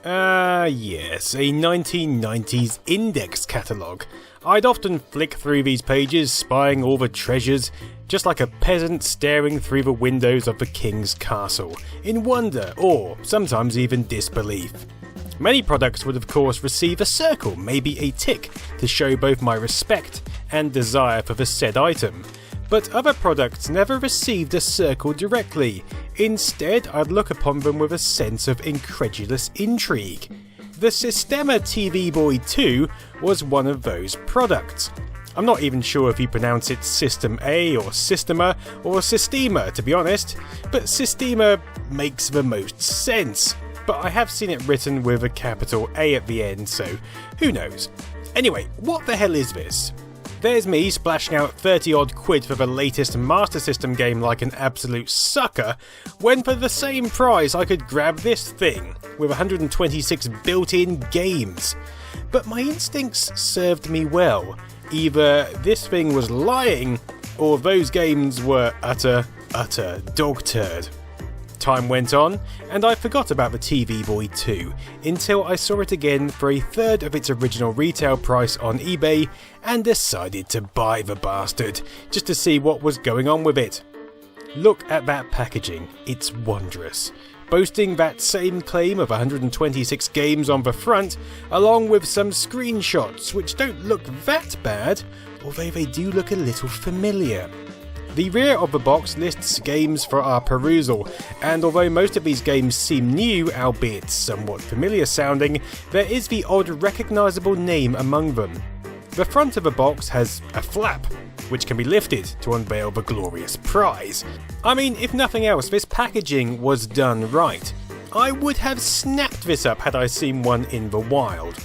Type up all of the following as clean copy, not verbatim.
Yes, a 1990s index catalogue. I'd often flick through these pages, spying all the treasures, just like a peasant staring through the windows of the king's castle, in wonder or sometimes even disbelief. Many products would of course receive a circle, maybe a tick, to show both my respect and desire for the said item. But other products never received a circle directly. Instead, I'd look upon them with a sense of incredulous intrigue. The Sistema TV Boy 2 was one of those products. I'm not even sure if you pronounce it System A or Systema or Sistema, to be honest, but Sistema makes the most sense. But I have seen it written with a capital A at the end, so who knows. Anyway, what the hell is this? There's me splashing out 30 odd quid for the latest Master System game like an absolute sucker, when for the same price I could grab this thing, with 126 built-in games. But my instincts served me well. Either this thing was lying, or those games were utter dog turd. Time went on, and I forgot about the TV Boy 2, until I saw it again for a third of its original retail price on eBay, and decided to buy the bastard, just to see what was going on with it. Look at that packaging, it's wondrous. Boasting that same claim of 126 games on the front, along with some screenshots which don't look that bad, although they do look a little familiar. The rear of the box lists games for our perusal, and although most of these games seem new, albeit somewhat familiar sounding, there is the odd recognisable name among them. The front of the box has a flap, which can be lifted to unveil the glorious prize. I mean, if nothing else, this packaging was done right. I would have snapped this up had I seen one in the wild.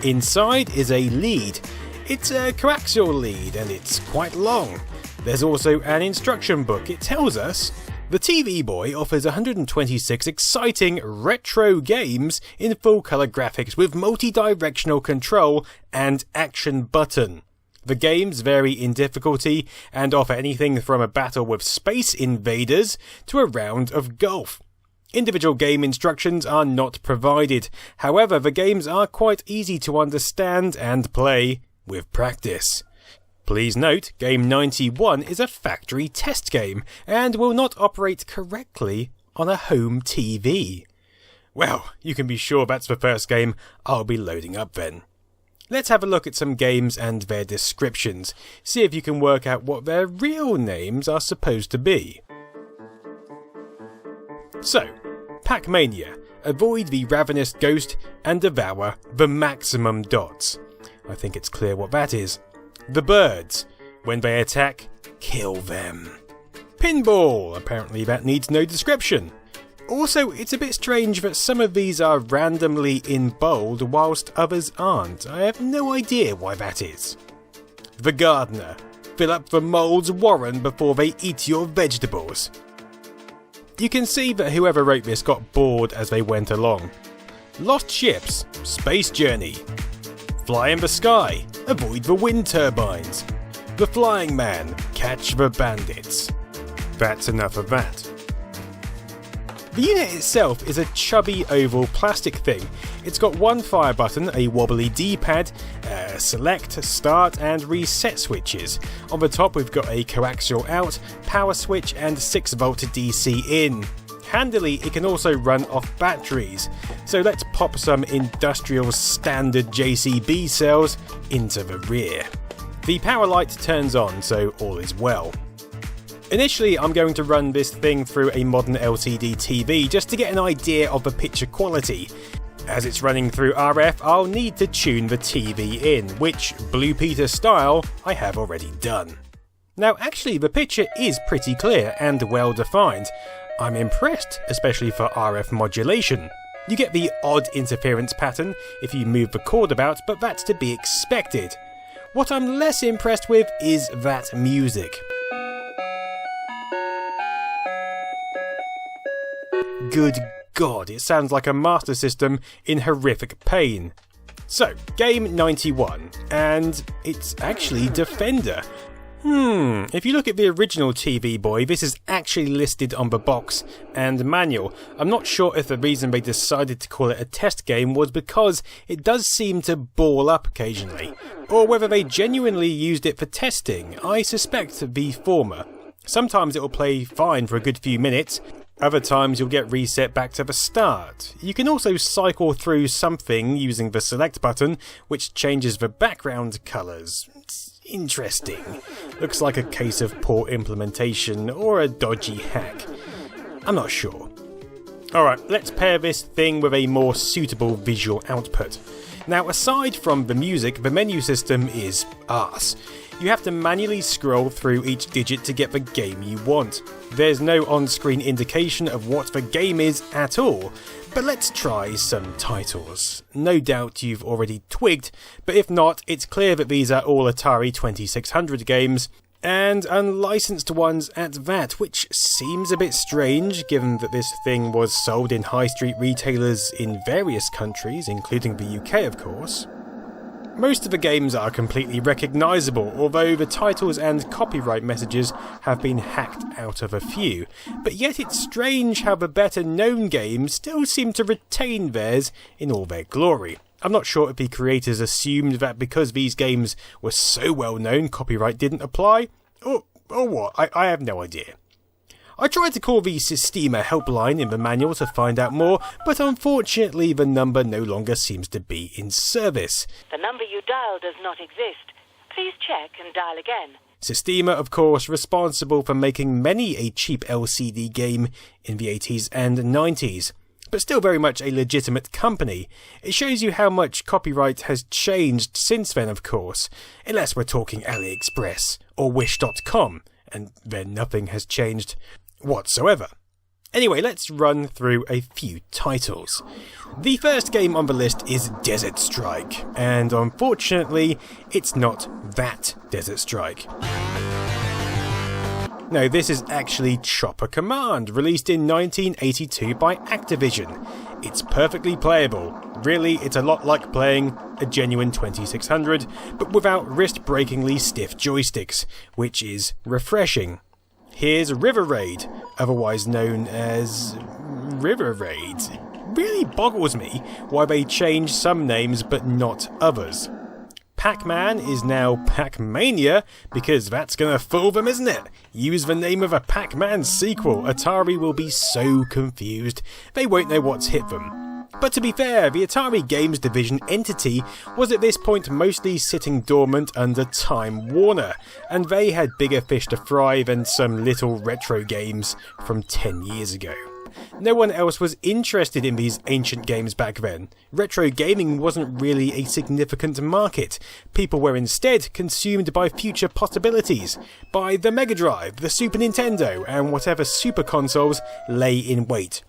Inside is a lead. It's a coaxial lead and it's quite long. There's also an instruction book. It tells us the TV Boy offers 126 exciting retro games in full colour graphics with multi-directional control and action button. The games vary in difficulty and offer anything from a battle with space invaders to a round of golf. Individual game instructions are not provided. However, the games are quite easy to understand and play with practice. Please note, Game 91 is a factory test game and will not operate correctly on a home TV. Well, you can be sure that's the first game I'll be loading up then. Let's have a look at some games and their descriptions, see if you can work out what their real names are supposed to be. So, Pacmania, avoid the ravenous ghost and devour the maximum dots. I think it's clear what that is. The birds, when they attack, kill them. Pinball, apparently that needs no description. Also, it's a bit strange that some of these are randomly in bold whilst others aren't. I have no idea why that is. The gardener, fill up the mole's warren before they eat your vegetables. You can see that whoever wrote this got bored as they went along. Lost ships, space journey. Fly in the sky, avoid the wind turbines. The Flying Man, catch the bandits. That's enough of that. The unit itself is a chubby oval plastic thing. It's got one fire button, a wobbly D-pad, select, start and reset switches. On the top we've got a coaxial out, power switch and 6V DC in. Handily, it can also run off batteries, so let's pop some industrial standard JCB cells into the rear. The power light turns on, so all is well. Initially, I'm going to run this thing through a modern LCD TV just to get an idea of the picture quality. As it's running through RF, I'll need to tune the TV in, which, Blue Peter style, I have already done. Now actually, the picture is pretty clear and well defined. I'm impressed, especially for RF modulation. You get the odd interference pattern if you move the cord about, but that's to be expected. What I'm less impressed with is that music. Good God, it sounds like a Master System in horrific pain. So, Game 91, and it's actually Defender. If you look at the original TV Boy, this is actually listed on the box and manual. I'm not sure if the reason they decided to call it a test game was because it does seem to ball up occasionally, or whether they genuinely used it for testing. I suspect the former. Sometimes it will play fine for a good few minutes, other times you'll get reset back to the start. You can also cycle through something using the select button, which changes the background colours. It's interesting. Looks like a case of poor implementation or a dodgy hack. I'm not sure. Alright, let's pair this thing with a more suitable visual output. Now, aside from the music, the menu system is arse. You have to manually scroll through each digit to get the game you want. There's no on-screen indication of what the game is at all, but let's try some titles. No doubt you've already twigged, but if not, it's clear that these are all Atari 2600 games, and unlicensed ones at that, which seems a bit strange given that this thing was sold in high street retailers in various countries, including the UK of course. Most of the games are completely recognisable, although the titles and copyright messages have been hacked out of a few. But yet it's strange how the better known games still seem to retain theirs in all their glory. I'm not sure if the creators assumed that because these games were so well known, copyright didn't apply, or what, I have no idea. I tried to call the Sistema helpline in the manual to find out more, but unfortunately the number no longer seems to be in service. The number you dialed does not exist. Please check and dial again. Sistema, of course, responsible for making many a cheap LCD game in the 80s and 90s, but still very much a legitimate company. It shows you how much copyright has changed since then, of course, unless we're talking AliExpress or Wish.com, and then nothing has changed whatsoever. Anyway, let's run through a few titles. The first game on the list is Desert Strike, and unfortunately, it's not that Desert Strike. No, this is actually Chopper Command, released in 1982 by Activision. It's perfectly playable. Really, it's a lot like playing a genuine 2600, but without wrist-breakingly stiff joysticks, which is refreshing. Here's River Raid, otherwise known as River Raid. It really boggles me why they changed some names but not others. Pac-Man is now Pacmania, because that's gonna fool them, isn't it? Use the name of a Pac-Man sequel, Atari will be so confused, they won't know what's hit them. But to be fair, the Atari Games Division entity was at this point mostly sitting dormant under Time Warner, and they had bigger fish to fry than some little retro games from 10 years ago. No one else was interested in these ancient games back then. Retro gaming wasn't really a significant market. People were instead consumed by future possibilities, by the Mega Drive, the Super Nintendo, and whatever super consoles lay in wait.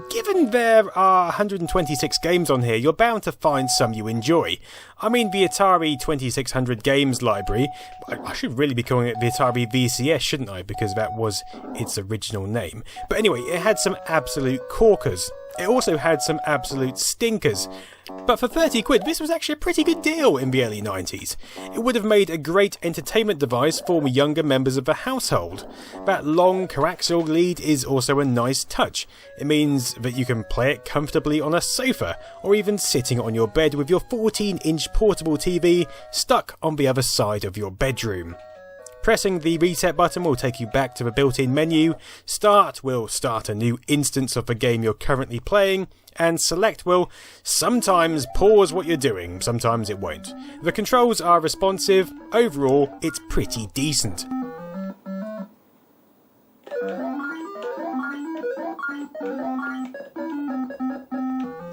Given there are 126 games on here, you're bound to find some you enjoy. I mean, the Atari 2600 games library, I should really be calling it the Atari VCS, shouldn't I, because that was its original name. But anyway, it had some absolute corkers. It also had some absolute stinkers. But for 30 quid, this was actually a pretty good deal in the early 90s. It would have made a great entertainment device for younger members of the household. That long coaxial lead is also a nice touch. It means that you can play it comfortably on a sofa, or even sitting on your bed with your 14-inch portable TV stuck on the other side of your bedroom. Pressing the reset button will take you back to the built-in menu, start will start a new instance of the game you're currently playing, and select will sometimes pause what you're doing, sometimes it won't. The controls are responsive, overall it's pretty decent.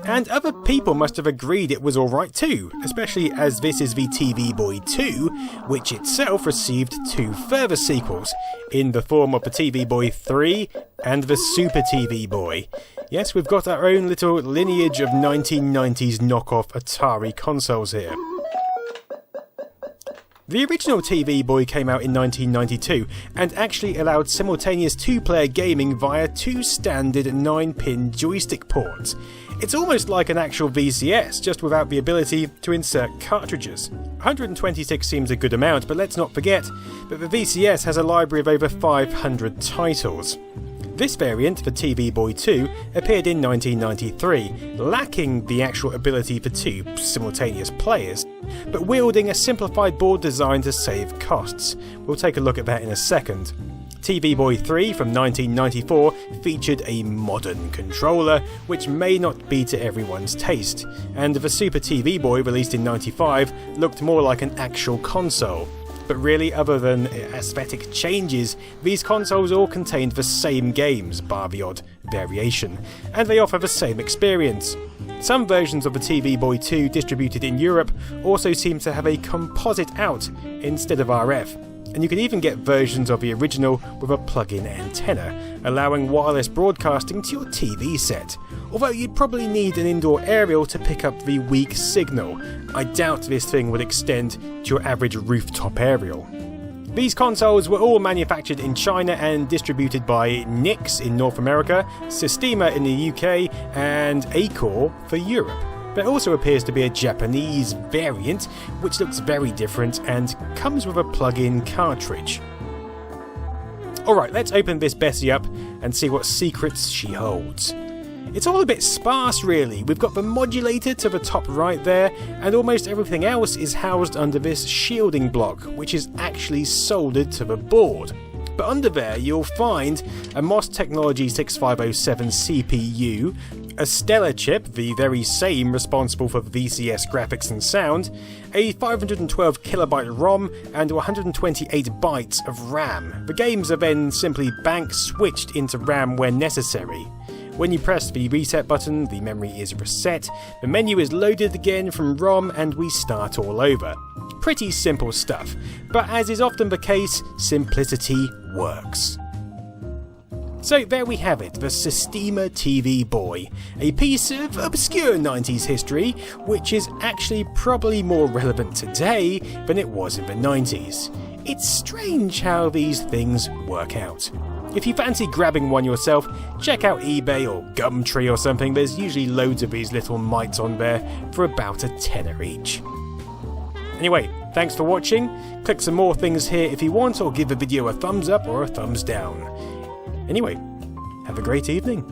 And other people must have agreed it was alright too, especially as this is the TV Boy 2, which itself received 2 further sequels, in the form of the TV Boy 3 and the Super TV Boy. Yes, we've got our own little lineage of 1990s knockoff Atari consoles here. The original TV Boy came out in 1992 and actually allowed simultaneous 2-player gaming via 2 standard 9-pin joystick ports. It's almost like an actual VCS, just without the ability to insert cartridges. 126 seems a good amount, but let's not forget that the VCS has a library of over 500 titles. This variant, the TV Boy 2, appeared in 1993, lacking the actual ability for 2 simultaneous players, but wielding a simplified board design to save costs. We'll take a look at that in a second. TV Boy 3 from 1994 featured a modern controller, which may not be to everyone's taste, and the Super TV Boy released in 95 looked more like an actual console. But really, other than aesthetic changes, these consoles all contained the same games, bar the odd variation, and they offer the same experience. Some versions of the TV Boy 2 distributed in Europe also seem to have a composite out instead of RF, and you can even get versions of the original with a plug-in antenna, allowing wireless broadcasting to your TV set. Although you'd probably need an indoor aerial to pick up the weak signal. I doubt this thing would extend to your average rooftop aerial. These consoles were all manufactured in China and distributed by Nix in North America, Sistema in the UK, and Acor for Europe. There also appears to be a Japanese variant, which looks very different and comes with a plug-in cartridge. Alright, let's open this Bessie up and see what secrets she holds. It's all a bit sparse really. We've got the modulator to the top right there, and almost everything else is housed under this shielding block, which is actually soldered to the board. But under there you'll find a MOS Technology 6507 CPU, a Stellar chip, the very same responsible for VCS graphics and sound, a 512KB ROM, and 128 bytes of RAM. The games are then simply bank switched into RAM when necessary. When you press the reset button, the memory is reset, the menu is loaded again from ROM, and we start all over. Pretty simple stuff, but as is often the case, simplicity works. So there we have it, the Sistema TV Boy, a piece of obscure 90s history, which is actually probably more relevant today than it was in the 90s. It's strange how these things work out. If you fancy grabbing one yourself, check out eBay or Gumtree or something. There's usually loads of these little mites on there for about a tenner each. Anyway, thanks for watching. Click some more things here if you want, or give the video a thumbs up or a thumbs down. Anyway, have a great evening.